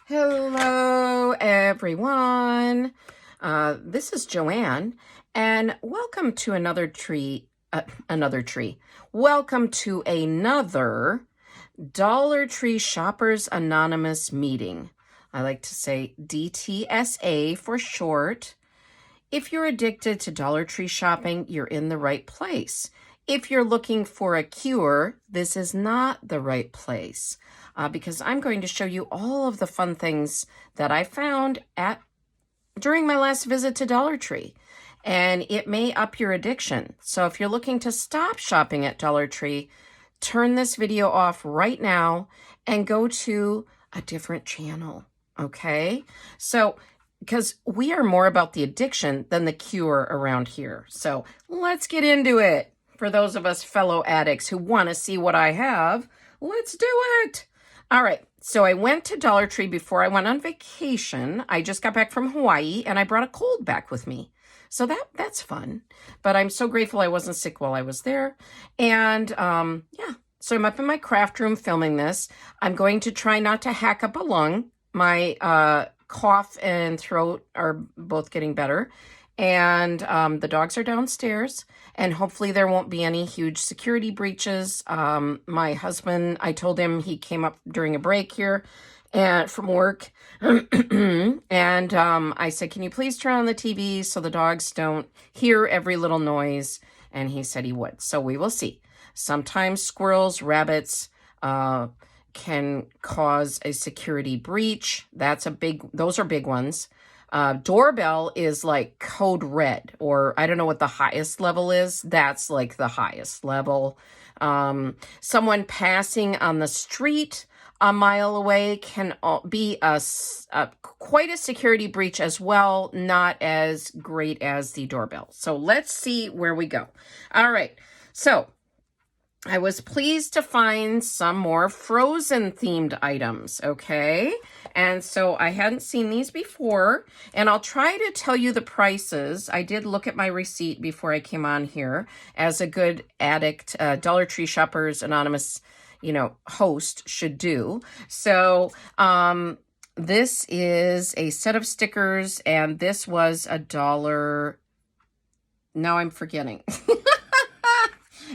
Hello, everyone. This is Joanne, and welcome to another tree. Welcome to another Dollar Tree Shoppers Anonymous meeting. I like to say DTSA for short. If you're addicted to Dollar Tree shopping, you're in the right place. If you're looking for a cure, this is not the right place. Because I'm going to show you all of the fun things that I found during my last visit to Dollar Tree. And it may up your addiction. So if you're looking to stop shopping at Dollar Tree, turn this video off right now and go to a different channel, okay? So, because we are more about the addiction than the cure around here. So let's get into it. For those of us fellow addicts who want to see what I have, let's do it. All right, so I went to Dollar Tree before I went on vacation. I just got back from Hawaii, and I brought a cold back with me. So that's fun. But I'm so grateful I wasn't sick while I was there. And yeah, so I'm up in my craft room filming this. I'm going to try not to hack up a lung. My cough and throat are both getting better. And the dogs are downstairs, and hopefully there won't be any huge security breaches. My husband, I told him he came up during a break here from work, and I said, can you please turn on the TV so the dogs don't hear every little noise? And he said he would, so we will see. Sometimes squirrels, rabbits, can cause a security breach. Those are big ones. Doorbell is like code red, or I don't know what the highest level is. That's like the highest level. Someone passing on the street a mile away can be quite a security breach as well. Not as great as the doorbell. So let's see where we go. All right. So I was pleased to find some more Frozen themed items, okay? And so I hadn't seen these before, and I'll try to tell you the prices. I did look at my receipt before I came on here, as a good addict, Dollar Tree Shoppers Anonymous, host should do. So this is a set of stickers, and this was $1. Now I'm forgetting.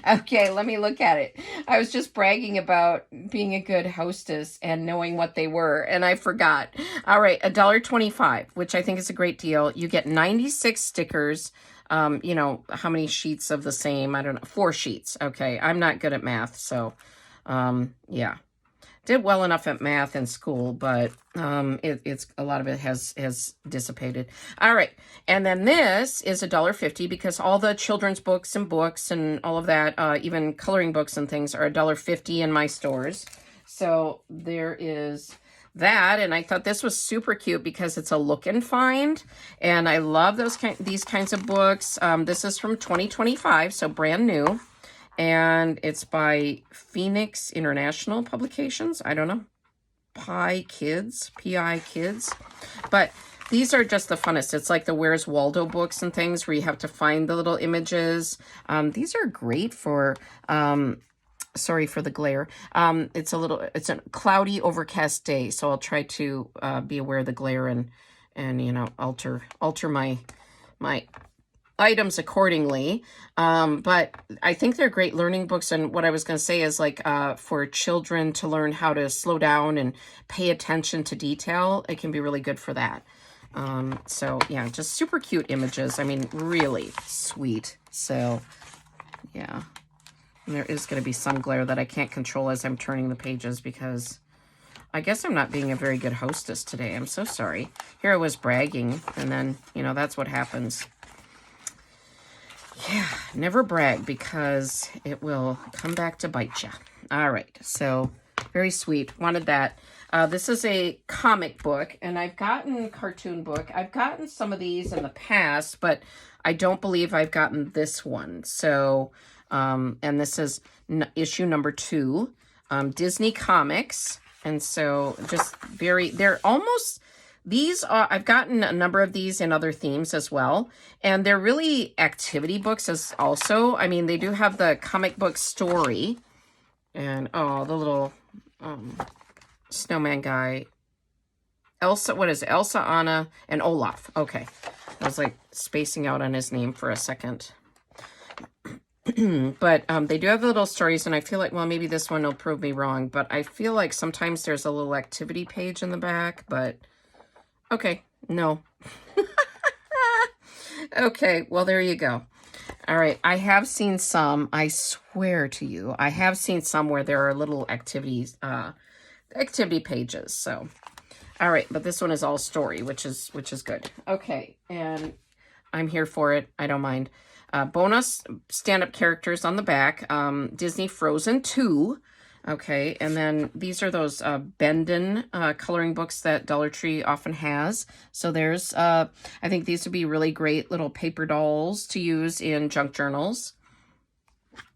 Okay, let me look at it. I was just bragging about being a good hostess and knowing what they were, and I forgot. All right, $1.25, which I think is a great deal. You get 96 stickers. How many sheets of the same? I don't know. 4 sheets. Okay, I'm not good at math, so yeah. Did well enough at math in school, but it's a lot of it has dissipated. All right, and then this is $1.50 because all the children's books and all of that, even coloring books and things, are $1.50 in my stores. So there is that, and I thought this was super cute because it's a look and find, and I love these kinds of books. This is from 2025, so brand new. And it's by Phoenix International Publications. I don't know. P.I. Kids. But these are just the funnest. It's like the Where's Waldo books and things where you have to find the little images. These are great for, sorry for the glare. It's a cloudy, overcast day. So I'll try to be aware of the glare and alter my items accordingly. But I think they're great learning books. And what I was going to say is for children to learn how to slow down and pay attention to detail, it can be really good for that. So yeah, just super cute images. I mean, really sweet. So yeah, and there is going to be some glare that I can't control as I'm turning the pages because I guess I'm not being a very good hostess today. I'm so sorry. Here I was bragging, and then, that's what happens. Yeah, never brag because it will come back to bite you. All right, so very sweet. Wanted that. This is a comic book, and I've gotten cartoon book. I've gotten some of these in the past, but I don't believe I've gotten this one. So, and this is issue number 2, Disney Comics. And so they're almost... I've gotten a number of these in other themes as well. And they're really activity books as also. I mean, they do have the comic book story. And, the little snowman guy Elsa, what is it? Elsa, Anna, and Olaf. Okay. I was like spacing out on his name for a second. But they do have the little stories, and I feel like, well, maybe this one will prove me wrong, but I feel like sometimes there's a little activity page in the back, but okay, no. Okay, well, there you go. All right, I have seen some, I swear to you, I have seen some where there are little activities, activity pages, so. All right, but this one is all story, which is good. Okay, and I'm here for it. I don't mind. Bonus stand-up characters on the back. Disney Frozen 2. Okay, and then these are those Bendon coloring books that Dollar Tree often has. So there's, I think these would be really great little paper dolls to use in junk journals.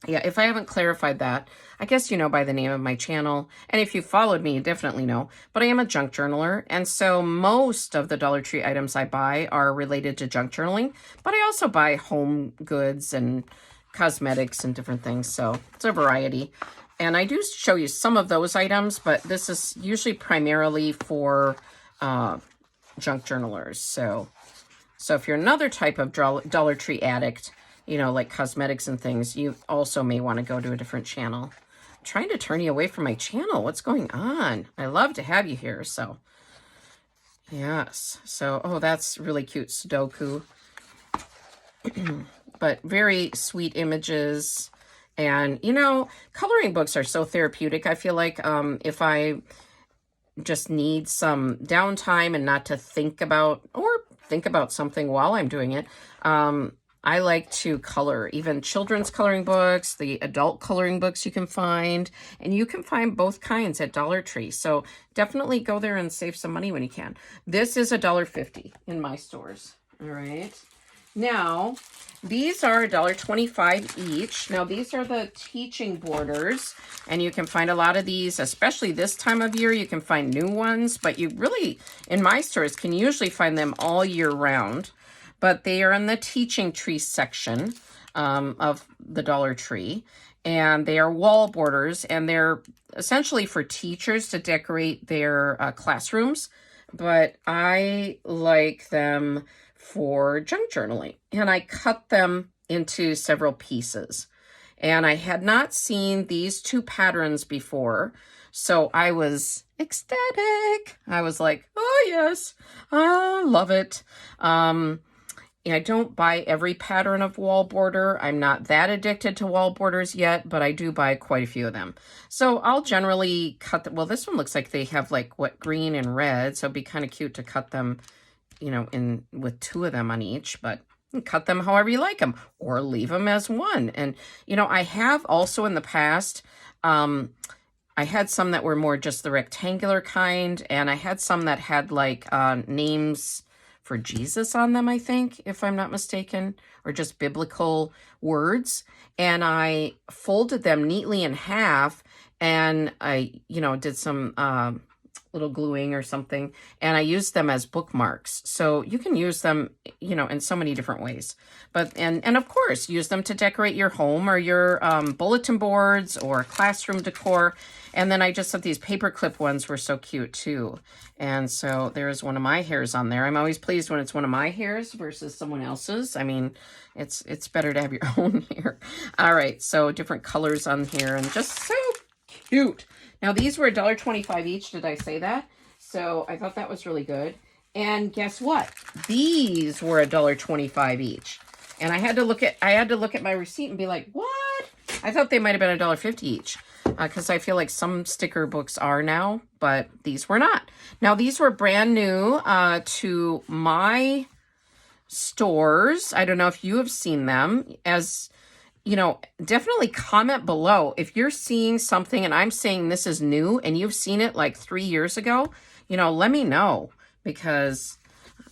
Yeah, if I haven't clarified that, I guess you know by the name of my channel. And if you followed me, you definitely know. But I am a junk journaler. And so most of the Dollar Tree items I buy are related to junk journaling. But I also buy home goods and cosmetics and different things. So it's a variety. And I do show you some of those items. But this is usually primarily for junk journalers. So if you're another type of Dollar Tree addict, you know, like cosmetics and things, you also may want to go to a different channel. I'm trying to turn you away from my channel. What's going on? I love to have you here, so. Yes. So, oh, that's really cute Sudoku. But very sweet images. And, you know, coloring books are so therapeutic. I feel like if I just need some downtime and not to think about, or think about something while I'm doing it, I like to color, even children's coloring books, the adult coloring books you can find, and you can find both kinds at Dollar Tree. So definitely go there and save some money when you can. This is $1.50 in my stores. All right. Now, these are $1.25 each. Now, these are the teaching borders, and you can find a lot of these, especially this time of year. You can find new ones, but you really, in my stores, can usually find them all year round. But they are in the teaching tree section of the Dollar Tree. And they are wall borders. And they're essentially for teachers to decorate their classrooms. But I like them for junk journaling. And I cut them into several pieces. And I had not seen these two patterns before. So I was ecstatic. I was like, oh, yes, I love it. I don't buy every pattern of wall border. I'm not that addicted to wall borders yet, but I do buy quite a few of them. So I'll generally cut them. Well, this one looks like they have like what, green and red. So it'd be kind of cute to cut them, you know, in with two of them on each, but cut them however you like them or leave them as one. And, you know, I have also in the past, I had some that were more just the rectangular kind, and I had some that had like names for Jesus on them, I think, if I'm not mistaken, or just biblical words. And I folded them neatly in half, and I, you know, did some little gluing or something, and I used them as bookmarks. So you can use them, you know, in so many different ways. But, and of course, use them to decorate your home or your bulletin boards or classroom decor. And then I just thought these paperclip ones were so cute too. And so there's one of my hairs on there. I'm always pleased when it's one of my hairs versus someone else's. I mean, it's better to have your own hair. All right, so different colors on here and just so cute. Now, these were $1.25 each. Did I say that? So I thought that was really good. And guess what? These were $1.25 each. And I had to look at my receipt and be like, what? I thought they might have been $1.50 each. Because I feel like some sticker books are now, but these were not. Now, these were brand new to my stores. I don't know if you have seen them. As you know, definitely comment below if you're seeing something and I'm saying this is new and you've seen it like 3 years ago. You know, let me know, because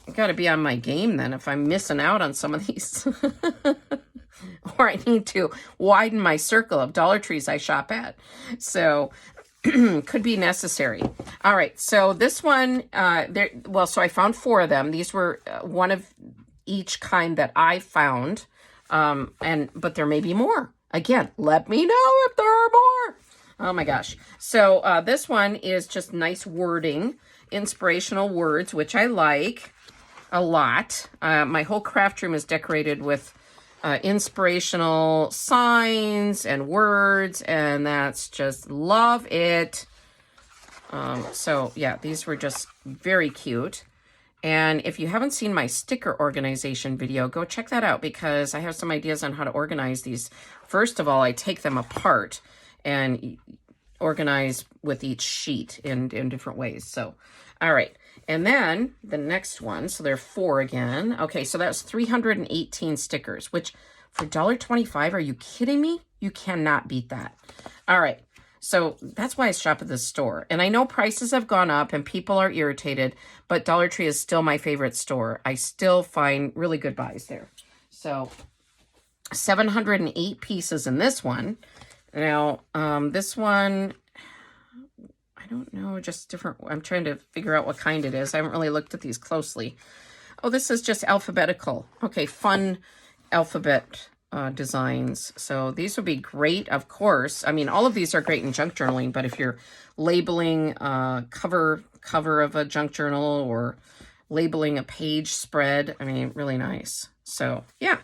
I got to be on my game then if I'm missing out on some of these. Or I need to widen my circle of Dollar Trees I shop at. So could be necessary. All right. So this one, so I found 4 of them. These were one of each kind that I found. But there may be more. Again, let me know if there are more. Oh my gosh. So this one is just nice wording. inspirational words, which I like a lot. My whole craft room is decorated with inspirational signs and words, and that's just love it. So yeah, these were just very cute. And if you haven't seen my sticker organization video, go check that out because I have some ideas on how to organize these. First of all, I take them apart and organize with each sheet in different ways. So, all right. And then the next one, so there are 4 again. Okay, so that's 318 stickers, which for $1.25, are you kidding me? You cannot beat that. All right. So that's why I shop at this store. And I know prices have gone up and people are irritated, but Dollar Tree is still my favorite store. I still find really good buys there. So 708 pieces in this one. Now, this one, I don't know, just different. I'm trying to figure out what kind it is. I haven't really looked at these closely. Oh, this is just alphabetical. Okay, fun alphabet designs. So these would be great, of course. I mean, all of these are great in junk journaling, but if you're labeling cover of a junk journal or labeling a page spread, I mean, really nice. So yeah,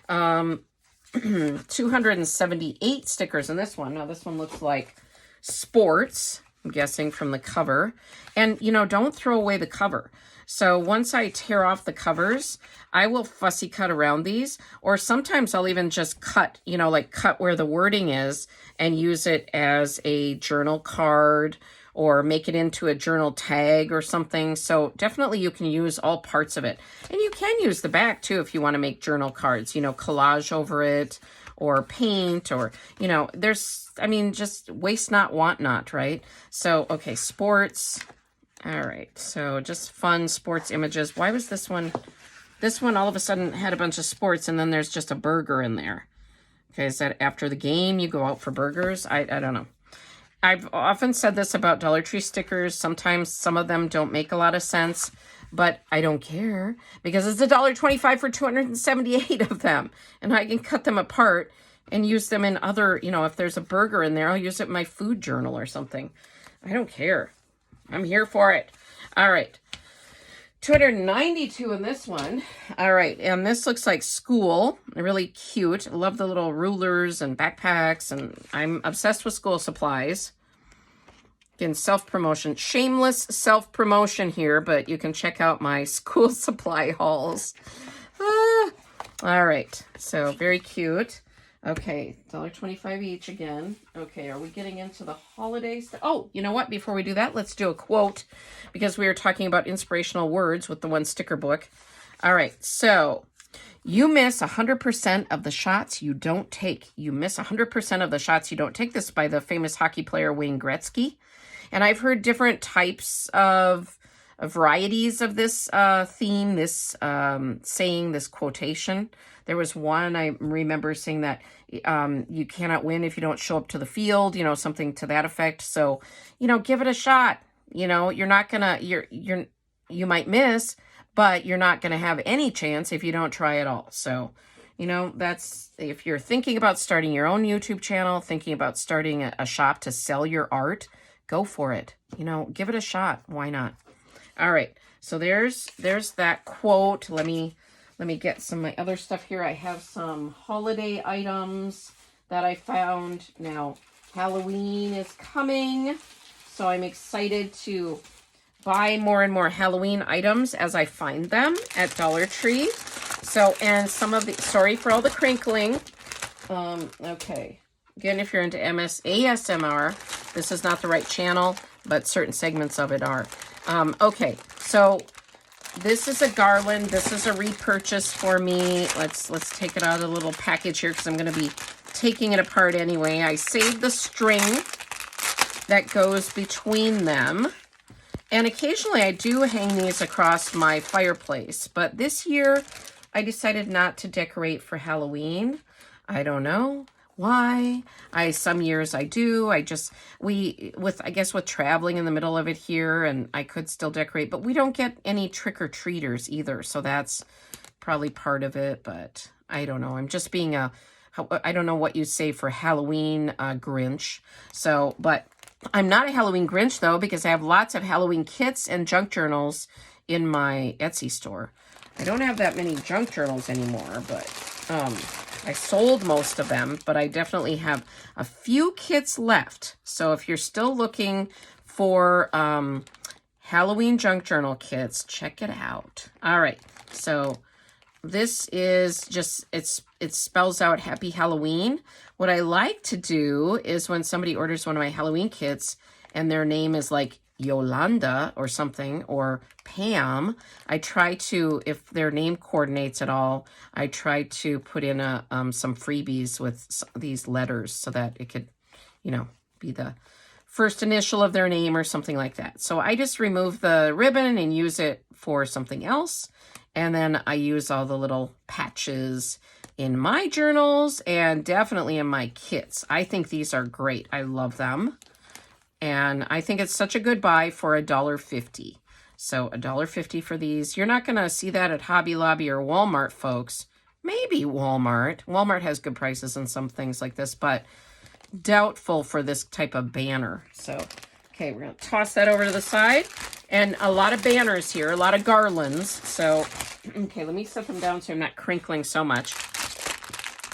278 stickers in this one. Now this one looks like sports, I'm guessing from the cover. And, you know, don't throw away the cover. So once I tear off the covers, I will fussy cut around these, or sometimes I'll even just cut, you know, like cut where the wording is and use it as a journal card or make it into a journal tag or something. So definitely you can use all parts of it. And you can use the back too if you want to make journal cards, you know, collage over it or paint or, you know, there's, I mean, just waste not, want not, right? So, okay, sports. All right, so just fun sports images. Why was this one? This one all of a sudden had a bunch of sports and then there's just a burger in there. Okay, is that after the game you go out for burgers? I don't know. I've often said this about Dollar Tree stickers. Sometimes some of them don't make a lot of sense, but I don't care because it's $1.25 for 278 of them. And I can cut them apart and use them in other, you know, if there's a burger in there, I'll use it in my food journal or something. I don't care. I'm here for it. All right. 292 in this one. All right. And this looks like school. Really cute. I love the little rulers and backpacks. And I'm obsessed with school supplies. Again, self-promotion. Shameless self-promotion here, but you can check out my school supply hauls. All right. So very cute. Okay, $1.25 each again. Okay, are we getting into the holidays? Oh, you know what? Before we do that, let's do a quote because we were talking about inspirational words with the one sticker book. All right, so you miss 100% of the shots you don't take. You miss 100% of the shots you don't take. This is by the famous hockey player Wayne Gretzky. And I've heard different types of varieties of this theme, this saying, this quotation. There was one I remember saying that you cannot win if you don't show up to the field, you know, something to that effect. So, you know, give it a shot. You know, you're not gonna, you might miss, but you're not gonna have any chance if you don't try at all. So, you know, that's, if you're thinking about starting your own YouTube channel, thinking about starting a shop to sell your art, go for it. You know, give it a shot. Why not? All right. So there's that quote. Let me get some of my other stuff here. I have some holiday items that I found. Now, Halloween is coming, so I'm excited to buy more and more Halloween items as I find them at Dollar Tree. So, and some of the, sorry for all the crinkling. Okay. Again, if you're into ASMR, this is not the right channel, but certain segments of it are. Okay, so this is a garland. This is a repurchase for me. Let's take it out of the little package here because I'm going to be taking it apart anyway. I saved the string that goes between them. And occasionally I do hang these across my fireplace. But this year I decided not to decorate for Halloween. I don't know why. Some years I do. I guess with traveling in the middle of it here, and I could still decorate, but we don't get any trick-or-treaters either, so that's probably part of it, but I don't know. I'm just being I don't know what you say for Halloween Grinch. So, but I'm not a Halloween Grinch, though, because I have lots of Halloween kits and junk journals in my Etsy store. I don't have that many junk journals anymore, but I sold most of them, but I definitely have a few kits left. So if you're still looking for Halloween junk journal kits, check it out. All right, so this is just, it spells out Happy Halloween. What I like to do is when somebody orders one of my Halloween kits and their name is like Yolanda or something, or Pam, I try to, if their name coordinates at all, I try to put in some freebies with these letters so that it could, you know, be the first initial of their name or something like that. So I just remove the ribbon and use it for something else. And then I use all the little patches in my journals and definitely in my kits. I think these are great. I love them. And I think it's such a good buy for $1.50. So $1.50 for these. You're not going to see that at Hobby Lobby or Walmart, folks. Maybe Walmart. Walmart has good prices on some things like this, but doubtful for this type of banner. So, okay, we're going to toss that over to the side. And a lot of banners here, a lot of garlands. So, okay, let me set them down so I'm not crinkling so much.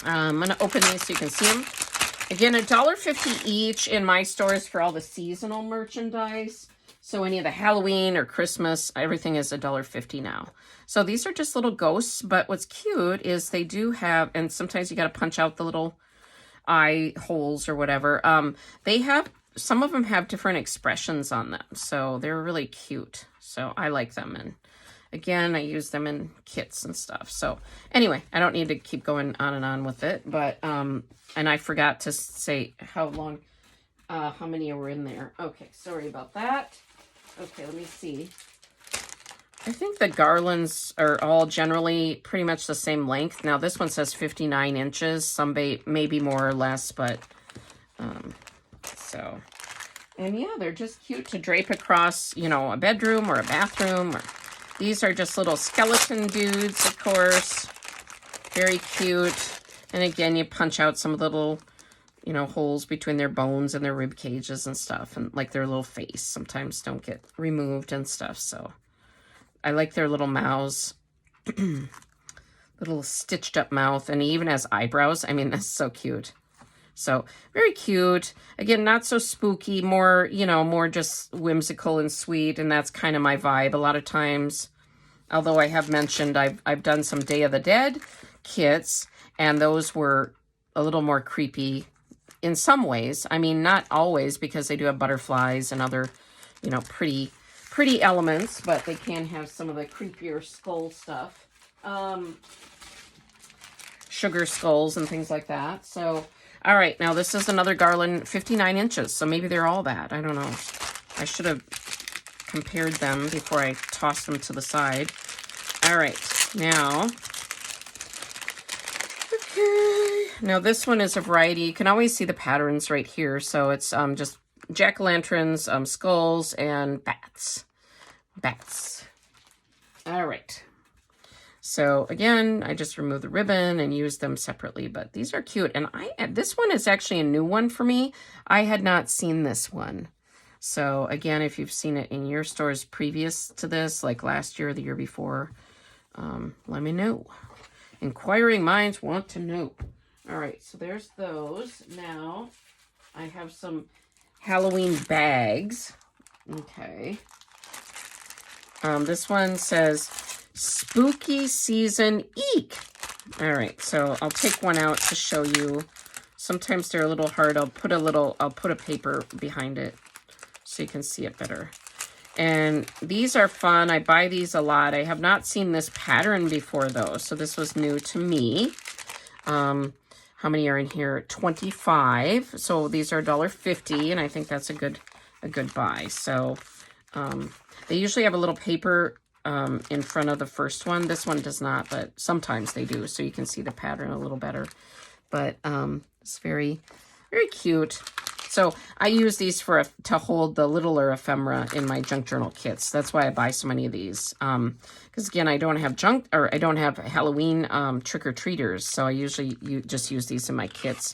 I'm going to open these so you can see them. Again, $1.50 each in my stores for all the seasonal merchandise. So any of the Halloween or Christmas, everything is $1.50 now. So these are just little ghosts, but what's cute is they do have, and sometimes you got to punch out the little eye holes or whatever. They have, some of them have different expressions on them, so they're really cute. So I like them, and again, I use them in kits and stuff. So anyway, I don't need to keep going on and on with it, but and I forgot to say how long, how many were in there. Okay, sorry about that. Okay, let me see. I think the garlands are all generally pretty much the same length. Now this one says 59 inches, some maybe more or less, but so, and yeah, they're just cute to drape across, you know, a bedroom or a bathroom. Or these are just little skeleton dudes, of course, very cute. And again, you punch out some little, you know, holes between their bones and their rib cages and stuff, and like their little face sometimes don't get removed and stuff. So I like their little mouths, little stitched up mouth, and he even has eyebrows. I mean, that's so cute. So very cute. Again, not so spooky, more, you know, more just whimsical and sweet. And that's kind of my vibe a lot of times. Although I have mentioned I've done some Day of the Dead kits, and those were a little more creepy in some ways. I mean, not always, because they do have butterflies and other, you know, pretty elements, but they can have some of the creepier skull stuff. Sugar skulls and things like that. So, all right, now this is another garland, 59 inches, so maybe they're all that. I don't know. I should have compared them before I tossed them to the side. All right, now, okay. Now this one is a variety. You can always see the patterns right here. So it's just jack-o'-lanterns, skulls, and bats. Bats. All right. So again, I just remove the ribbon and use them separately, but these are cute. And this one is actually a new one for me. I had not seen this one. So again, if you've seen it in your stores previous to this, like last year or the year before, let me know. Inquiring minds want to know. All right, so there's those. Now I have some Halloween bags. Okay. This one says Spooky Season Eek. All right, so I'll take one out to show you. Sometimes they're a little hard. I'll put a paper behind it so you can see it better. And these are fun. I buy these a lot. I have not seen this pattern before though, so this was new to me. How many are in here? 25. So these are $1.50, and I think that's a good buy. So they usually have a little paper in front of the first one. This one does not, but sometimes they do, so you can see the pattern a little better. But it's very, very cute. So I use these to hold the littler ephemera in my junk journal kits. That's why I buy so many of these. Because again, I don't have I don't have Halloween trick-or-treaters, so I usually just use these in my kits.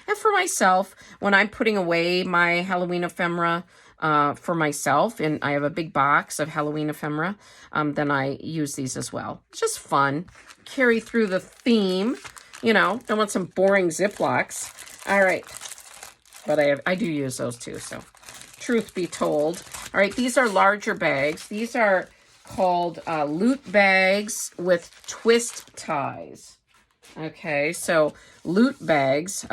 And for myself, when I'm putting away my Halloween ephemera for myself, and I have a big box of Halloween ephemera, then I use these as well. It's just fun. Carry through the theme. You know, don't want some boring Ziplocs. All right. But I do use those too, so truth be told. All right, these are larger bags. These are called loot bags with twist ties. Okay, so loot bags.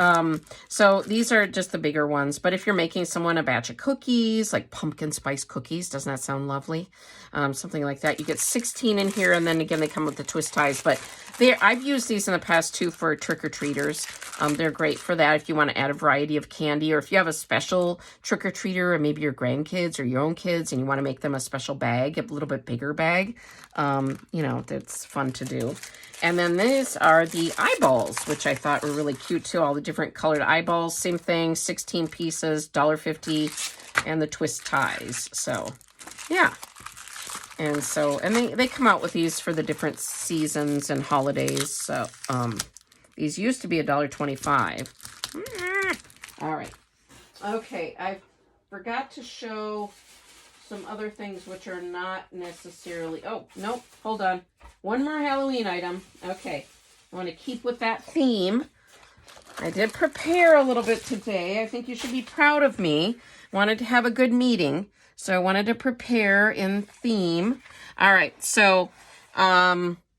So these are just the bigger ones. But if you're making someone a batch of cookies, like pumpkin spice cookies, doesn't that sound lovely? Something like that. You get 16 in here, and then again, they come with the twist ties. But I've used these in the past too for trick-or-treaters. They're great for that if you want to add a variety of candy, or if you have a special trick-or-treater, or maybe your grandkids or your own kids, and you want to make them a special bag, a little bit bigger bag. You know, that's fun to do. And then these are the eyeballs, which I thought were really cute too. All the different colored eyeballs, same thing, 16 pieces, $1.50, and the twist ties. So, yeah. And so, and they come out with these for the different seasons and holidays. So, these used to be $1.25. All right. Okay, I forgot to show some other things which are not necessarily... Oh, nope, hold on. One more Halloween item. Okay, I want to keep with that theme. I did prepare a little bit today. I think you should be proud of me. Wanted to have a good meeting, so I wanted to prepare in theme. All right, so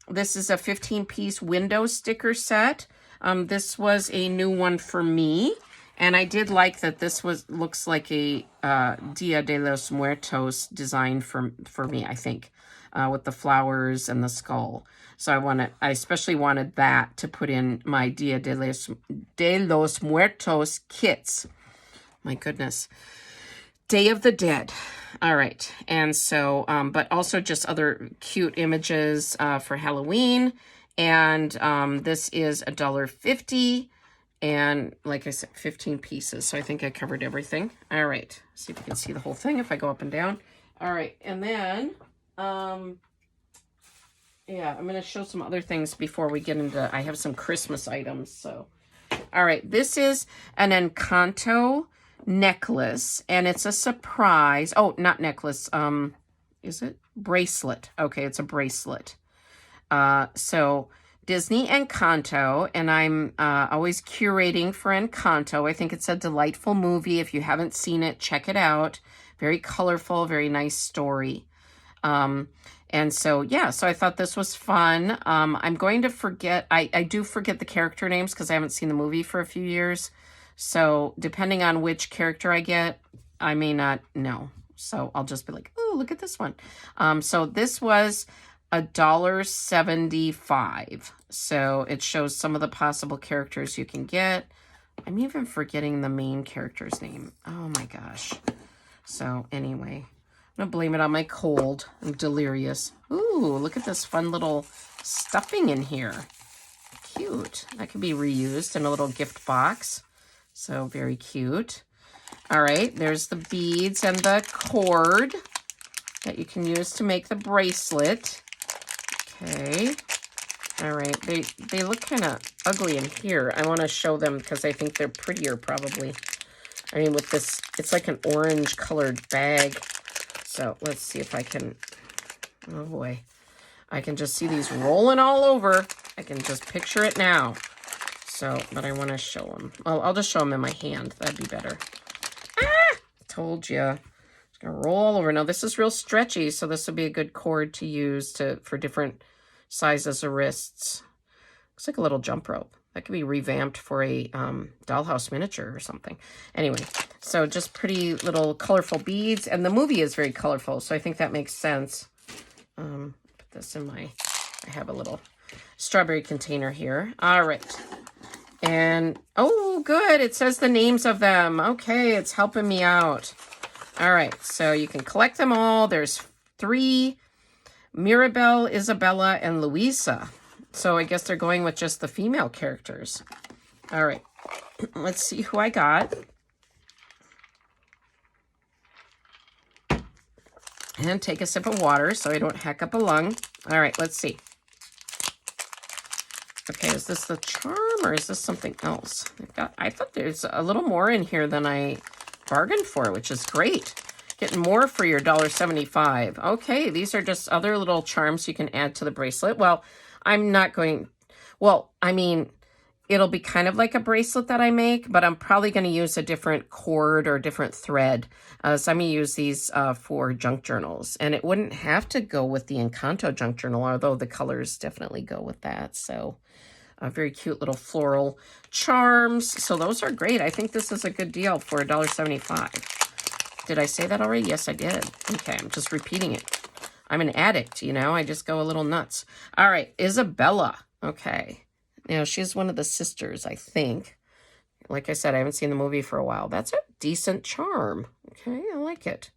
this is a 15-piece window sticker set. This was a new one for me. And I did like that this looks like a Dia de los Muertos design for me, I think, with the flowers and the skull. So I especially wanted that to put in my Dia de los Muertos kits. My goodness. Day of the Dead. All right. And so, but also just other cute images for Halloween. And this is $1.50. And like I said, 15 pieces. So I think I covered everything. All right. See if you can see the whole thing if I go up and down. All right. And then, yeah, I'm going to show some other things before we get into, I have some Christmas items. So, all right. This is an Encanto necklace, and it's a surprise. Oh, not necklace. Is it? Bracelet. Okay. It's a bracelet. So Disney Encanto, and I'm always curating for Encanto. I think it's a delightful movie. If you haven't seen it, check it out. Very colorful, very nice story. And so, yeah, so I thought this was fun. I'm going to forget, I do forget the character names because I haven't seen the movie for a few years. So depending on which character I get, I may not know. So I'll just be like, oh, look at this one. So this was $1.75. So it shows some of the possible characters you can get. I'm even forgetting the main character's name. Oh my gosh. So anyway, I'm gonna blame it on my cold. I'm delirious. Ooh, look at this fun little stuffing in here. Cute. That could be reused in a little gift box. So very cute. All right, there's the beads and the cord that you can use to make the bracelet. Okay. All right. They look kind of ugly in here. I want to show them because I think they're prettier probably. I mean, with this, it's like an orange colored bag. So let's see if I can, oh boy. I can just see these rolling all over. I can just picture it now. So, but I want to show them. Well, I'll just show them in my hand. That'd be better. Ah! Told you. It's going to roll all over. Now, this is real stretchy, so this would be a good cord to use for different sizes of wrists. Looks like a little jump rope. That could be revamped for a dollhouse miniature or something. Anyway, so just pretty little colorful beads. And the movie is very colorful, so I think that makes sense. Put this in I have a little strawberry container here. All right. And, oh, good. It says the names of them. Okay, it's helping me out. All right, so you can collect them all. There's 3, Mirabelle, Isabella, and Louisa. So I guess they're going with just the female characters. All right, let's see who I got. And take a sip of water so I don't hack up a lung. All right, let's see. Okay, is this the charm or is this something else? I thought there's a little more in here than I bargained for, which is great. Getting more for your $1.75. Okay, these are just other little charms you can add to the bracelet. Well, I'm not going... Well, I mean, it'll be kind of like a bracelet that I make, but I'm probably going to use a different cord or different thread. So I'm going to use these for junk journals. And it wouldn't have to go with the Encanto junk journal, although the colors definitely go with that. So very cute little floral charms. So those are great. I think this is a good deal for $1.75. Did I say that already? Yes, I did. Okay, I'm just repeating it. I'm an addict, you know. I just go a little nuts. All right, Isabella. Okay. Now, she's one of the sisters, I think. Like I said, I haven't seen the movie for a while. That's a decent charm. Okay, I like it.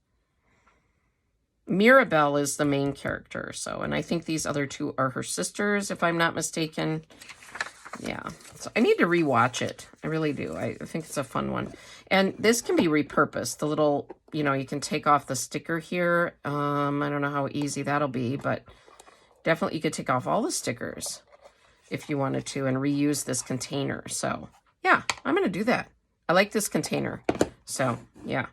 Mirabelle is the main character, so, and I think these other two are her sisters, if I'm not mistaken. Yeah, so I need to rewatch it. I really do. I think it's a fun one. And this can be repurposed. The little, you know, you can take off the sticker here. I don't know how easy that'll be, but definitely you could take off all the stickers if you wanted to and reuse this container. So yeah, I'm going to do that. I like this container. So yeah,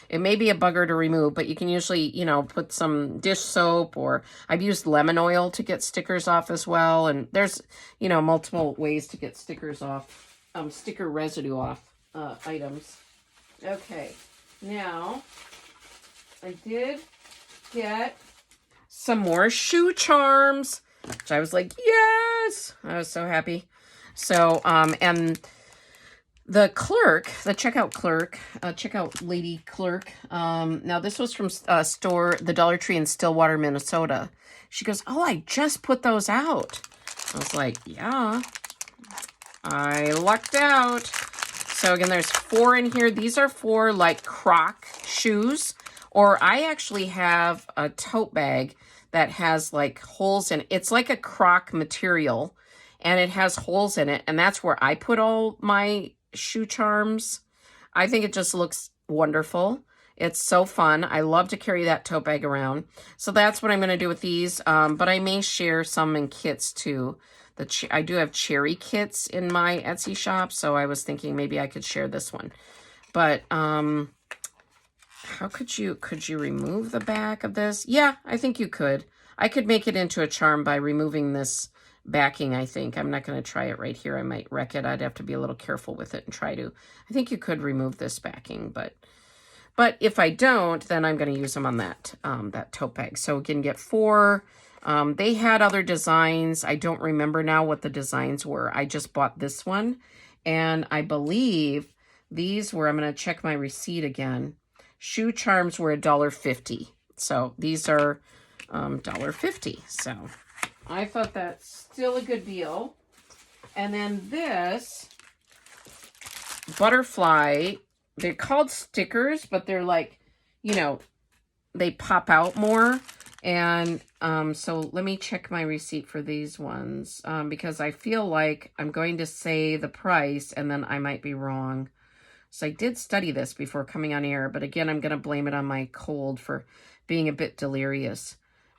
it may be a bugger to remove, but you can usually, you know, put some dish soap, or I've used lemon oil to get stickers off as well. And there's, you know, multiple ways to get stickers off, sticker residue off items. Okay, now I did get some more shoe charms, which I was like, yes, I was so happy. So, and the clerk, the checkout lady clerk, now this was from the Dollar Tree in Stillwater, Minnesota. She goes, oh, I just put those out. I was like, yeah, I lucked out. So again, there's 4 in here. These are for like Croc shoes, or I actually have a tote bag that has like holes in it. It's like a Croc material and it has holes in it. And that's where I put all my shoe charms. I think it just looks wonderful. It's so fun. I love to carry that tote bag around. So that's what I'm going to do with these. But I may share some in kits too. I do have cherry kits in my Etsy shop. So I was thinking maybe I could share this one. But how could you remove the back of this? Yeah, I think you could. I could make it into a charm by removing this backing, I think. I'm not going to try it right here. I might wreck it. I'd have to be a little careful with it and try to. I think you could remove this backing, but if I don't, then I'm going to use them on that that tote bag. So you can get 4. They had other designs. I don't remember now what the designs were. I just bought this one, and I believe these were, I'm going to check my receipt again. Shoe charms were $1.50. So these are $1.50. So I thought that's still a good deal. And then this butterfly, they're called stickers, but they're like, you know, they pop out more. And so let me check my receipt for these ones, because I feel like I'm going to say the price and then I might be wrong. So I did study this before coming on air, but again, I'm going to blame it on my cold for being a bit delirious.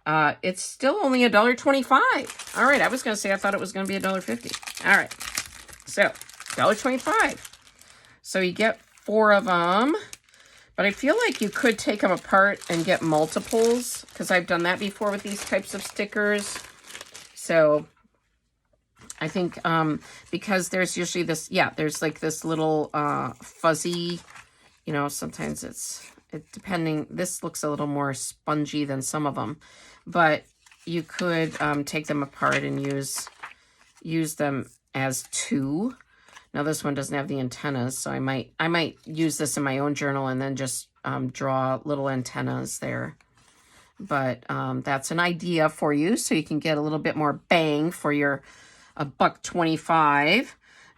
It's still only $1.25. All right, I was going to say I thought it was going to be $1.50. All right, so $1.25. So you get 4 of them, but I feel like you could take them apart and get multiples, because I've done that before with these types of stickers. So I think because there's usually this, yeah, there's like this little fuzzy, you know, sometimes depending, this looks a little more spongy than some of them, but you could take them apart and use them as 2. Now this one doesn't have the antennas, so I might use this in my own journal and then just draw little antennas there. But that's an idea for you, so you can get a little bit more bang for your $1.25.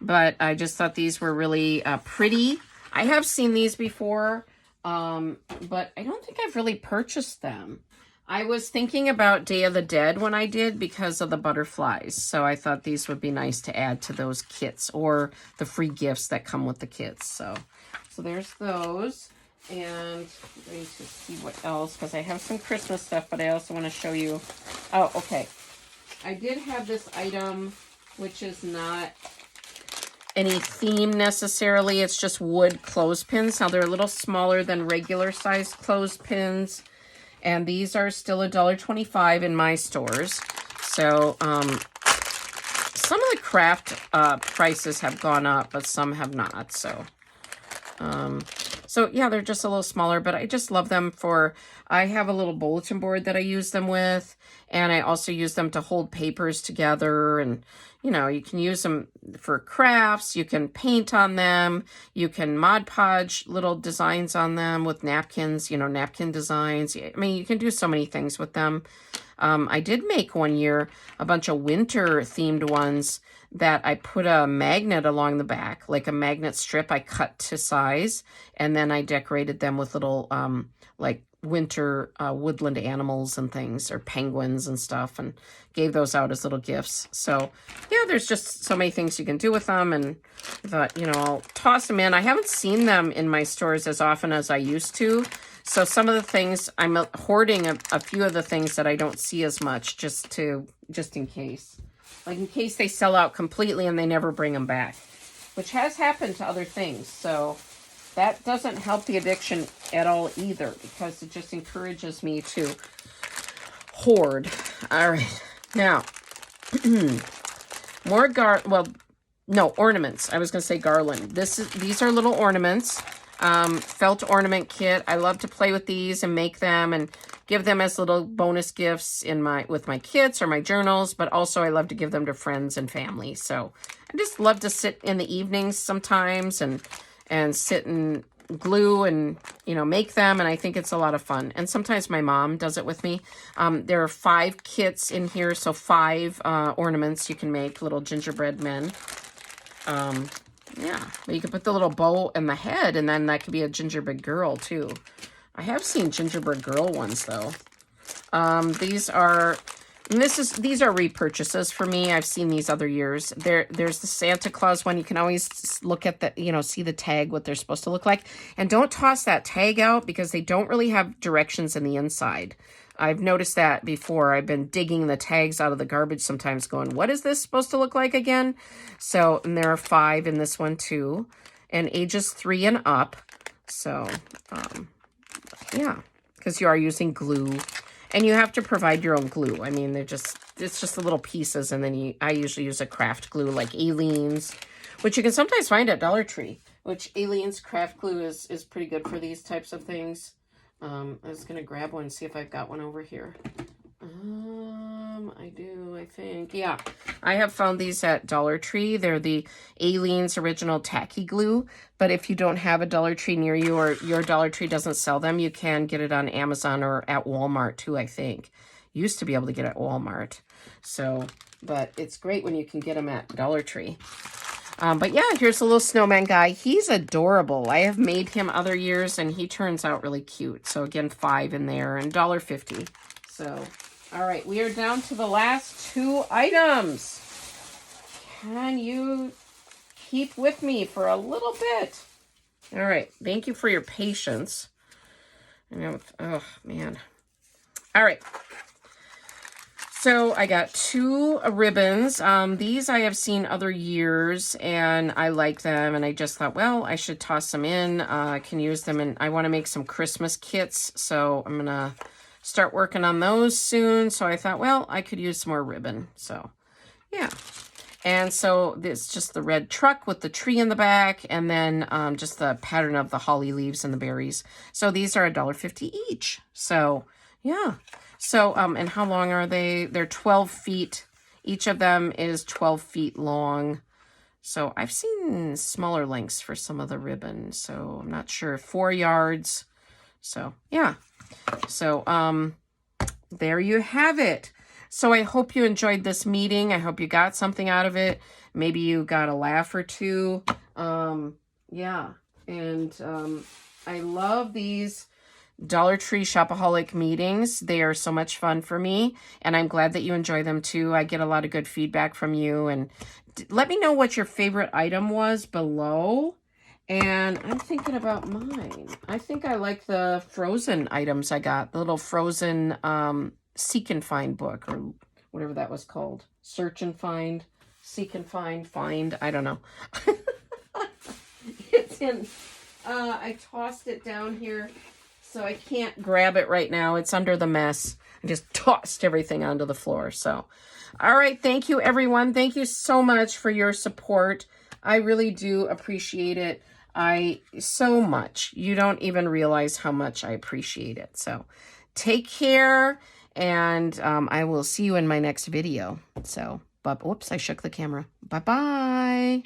But I just thought these were really pretty. I have seen these before, but I don't think I've really purchased them. I was thinking about Day of the Dead when I did because of the butterflies. So I thought these would be nice to add to those kits or the free gifts that come with the kits. So there's those. And I'm going to see what else, because I have some Christmas stuff, but I also want to show you. Oh, okay. I did have this item which is not any theme necessarily. It's just wood clothespins. Now they're a little smaller than regular size clothespins, and these are still $1.25 in my stores. So some of the craft prices have gone up, but some have not. So yeah, they're just a little smaller, but I just love them for, I have a little bulletin board that I use them with, and I also use them to hold papers together. And, you know, you can use them for crafts, you can paint on them, you can Mod Podge little designs on them with napkins, you know, napkin designs. I mean, you can do so many things with them. I did make one year a bunch of winter themed ones that I put a magnet along the back, like a magnet strip I cut to size, and then I decorated them with little like winter woodland animals and things, or penguins and stuff, and gave those out as little gifts. So yeah, there's just so many things you can do with them, and I thought, you know, I'll toss them in. I haven't seen them in my stores as often as I used to. So some of the things, I'm hoarding a few of the things that I don't see as much, just in case. Like in case they sell out completely and they never bring them back, which has happened to other things. So that doesn't help the addiction at all either, because it just encourages me to hoard. All right, now more ornaments. I was going to say garland. These are little ornaments. Felt ornament kit. I love to play with these and make them and give them as little bonus gifts with my kits or my journals, but also I love to give them to friends and family. So I just love to sit in the evenings sometimes and sit and glue and, you know, make them, and I think it's a lot of fun. And sometimes my mom does it with me. There are 5 kits in here, so 5 ornaments you can make, little gingerbread men. Yeah, but you can put the little bow in the head, and then that could be a gingerbread girl too. I have seen gingerbread girl ones though. These are repurchases for me. I've seen these other years. There's the Santa Claus one. You can always look at the, you know, see the tag, what they're supposed to look like. And don't toss that tag out, because they don't really have directions in the inside. I've noticed that before. I've been digging the tags out of the garbage sometimes going, what is this supposed to look like again? So, and there are 5 in this one too, and ages 3 and up. So, yeah, because you are using glue, and you have to provide your own glue. I mean, it's just the little pieces, and then I usually use a craft glue like Aleene's, which you can sometimes find at Dollar Tree, which Aleene's craft glue is pretty good for these types of things. I was going to grab one and see if I've got one over here. I do, I think. Yeah, I have found these at Dollar Tree. They're the Aleene's Original Tacky Glue. But if you don't have a Dollar Tree near you, or your Dollar Tree doesn't sell them, you can get it on Amazon or at Walmart too, I think. Used to be able to get it at Walmart. So, but it's great when you can get them at Dollar Tree. But yeah, here's a little snowman guy. He's adorable. I have made him other years, and he turns out really cute. So again, 5 in there, and $1.50. So, all right, we are down to the last 2 items. Can you keep with me for a little bit? All right, thank you for your patience. Oh, man. All right. So I got 2 ribbons. These I have seen other years, and I like them, and I just thought, well, I should toss them in. I can use them, and I want to make some Christmas kits, so I'm going to start working on those soon. So I thought, well, I could use some more ribbon. So, yeah. And so this just the red truck with the tree in the back, and then just the pattern of the holly leaves and the berries. So these are $1.50 each. So, yeah. So, and how long are they? They're 12 feet. Each of them is 12 feet long. So I've seen smaller lengths for some of the ribbon. So I'm not sure. 4 yards. So, yeah. So, there you have it. So I hope you enjoyed this meeting. I hope you got something out of it. Maybe you got a laugh or two. Yeah. And, I love these Dollar Tree Shopaholic meetings. They are so much fun for me, and I'm glad that you enjoy them too. I get a lot of good feedback from you, and let me know what your favorite item was below. And I'm thinking about mine. I think I like the Frozen items I got, the little Frozen Seek and Find book, or whatever that was called. Search and Find. seek and find, I don't know. It's in, I tossed it down here, so I can't grab it right now. It's under the mess. I just tossed everything onto the floor. So, all right. Thank you, everyone. Thank you so much for your support. I really do appreciate it. So much. You don't even realize how much I appreciate it. So take care, and I will see you in my next video. So, but whoops, I shook the camera. Bye-bye.